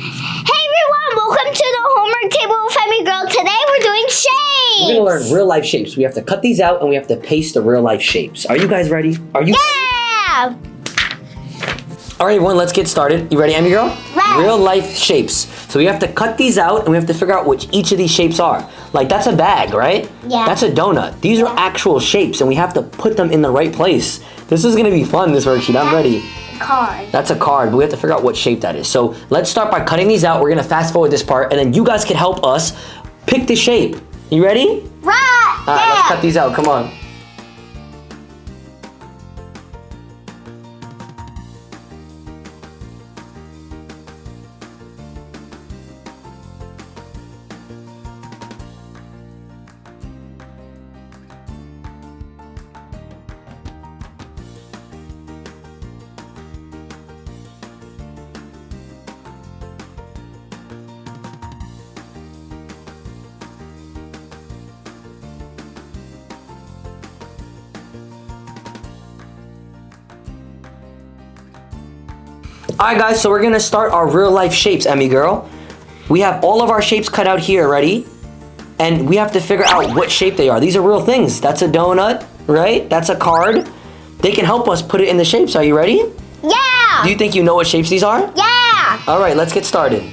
Hey everyone, welcome to the homework table with Emmy Girl. Today we're doing shapes. We're gonna learn real life shapes. We have to cut these out and we have to paste the real life shapes. Are you guys ready? Are you? Yeah! All right, everyone, let's get started. You ready, Emmy Girl? Right. Real life shapes. So we have to cut these out and we have to figure out which each of these shapes are. Like that's a bag, right? Yeah. That's a donut. These are actual shapes and we have to put them in the right place. This is gonna be fun, this worksheet. I'm ready. Card. That's a card, but we have to figure out what shape that is. So let's start by cutting these out. We're gonna fast forward this part and then you guys can help us pick the shape. You ready? Right. All right, let's cut these out, come on. Alright guys, so we're gonna start our real life shapes, Emmy Girl. We have all of our shapes cut out here, ready? And we have to figure out what shape they are. These are real things. That's a donut, right? That's a card. They can help us put it in the shapes. Are you ready? Yeah! Do you think you know what shapes these are? Yeah! Alright, let's get started.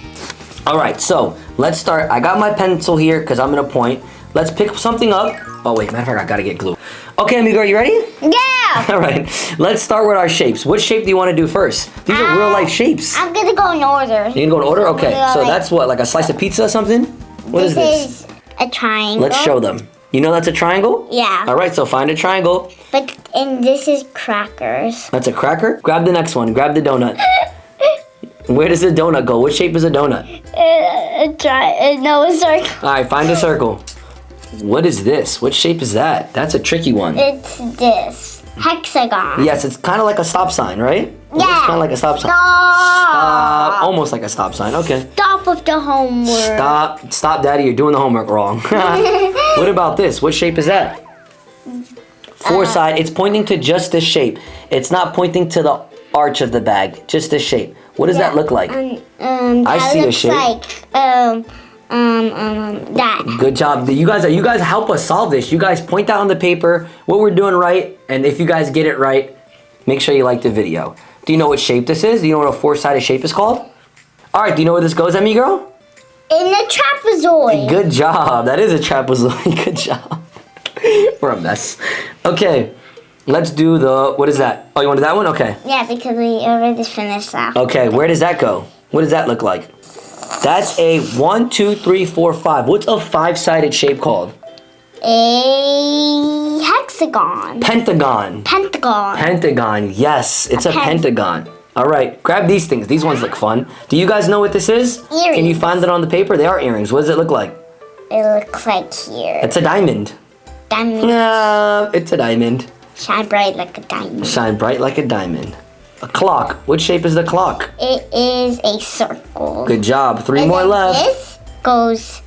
Alright, so let's start. I got my pencil here because I'm gonna point. Let's pick something up. Oh wait, matter of fact, I gotta get glue. Okay, Emmy Girl, you ready? Yeah! All right, let's start with our shapes. What shape do you want to do first? These are real life shapes. I'm gonna go in order. You gonna go in order? Okay, Yeah, so like- that's what, like a slice of pizza or something? What is this? This is a triangle. Let's show them. You know that's a triangle? Yeah. All right, so find a triangle. And this is crackers. That's a cracker. Grab the next one. Grab the donut. Where does the donut go? What shape is a donut? No, a circle. All right, find a circle. What is this? What shape is that? That's a tricky one. It's this. Hexagon. Yes, it's kind of like a stop sign, right? It looks Yeah. kind of like a stop sign. Stop. Almost like a stop sign. Okay. Stop with the homework. Stop, Daddy. You're doing the homework wrong. What about this? What shape is that? Four side. It's pointing to just this shape. It's not pointing to the arch of the bag. Just this shape. What does that look like? I see a looks shape. like that. Good job. You guys help us solve this. You guys point out on the paper what we're doing right, and if you guys get it right, make sure you like the video. Do you know what shape this is? Do you know what a four-sided shape is called? All right. Do you know where this goes, Emmy Girl? In the trapezoid. Good job. That is a trapezoid. Good job. We're a mess. Okay. Let's do the, what is that? Oh, you wanted that one? Okay. Yeah, because we already finished that. Okay, where does that go? What does that look like? That's a 1, 2, 3, 4, 5. What's a five-sided shape called? A hexagon. Pentagon. Pentagon. Pentagon, yes. It's a pen- pentagon. All right, grab these things. These ones look fun. Do you guys know what this is? Earrings. Can you find it on the paper? They are earrings. What does it look like? It looks like here. It's a diamond. Diamond. Yeah, it's a diamond. Shine bright like a diamond. Shine bright like a diamond. A clock. What shape is the clock? It is a circle. Good job. Three And more then left. This goes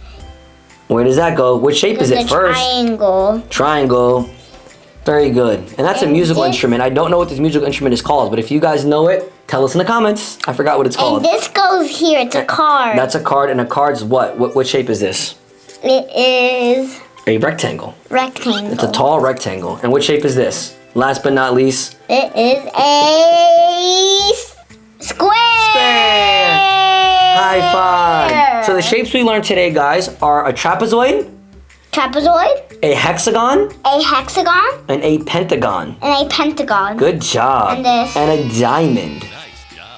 Where does that go? What shape is to it the first? triangle. Triangle. Very good. And that's a And musical this- instrument. I don't know what this musical instrument is called, but if you guys know it, tell us in the comments. I forgot what it's And called. this goes here. It's a card. That's a card, and a card's what? What shape is this? It is A rectangle. rectangle. It's a tall rectangle. And what shape is this? Last but not least. It is a square. High five. So the shapes we learned today, guys, are a trapezoid, Trapezoid, a hexagon, a hexagon, and a pentagon. and a pentagon. Good job. And this. And a diamond.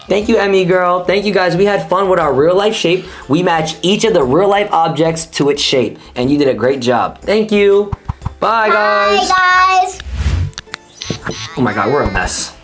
Thank you, Emmy Girl. Thank you, guys. We had fun with our real life shape. We matched each of the real life objects to its shape, and you did a great job. Thank you. Bye, guys. Bye, guys. Oh my God, we're a mess.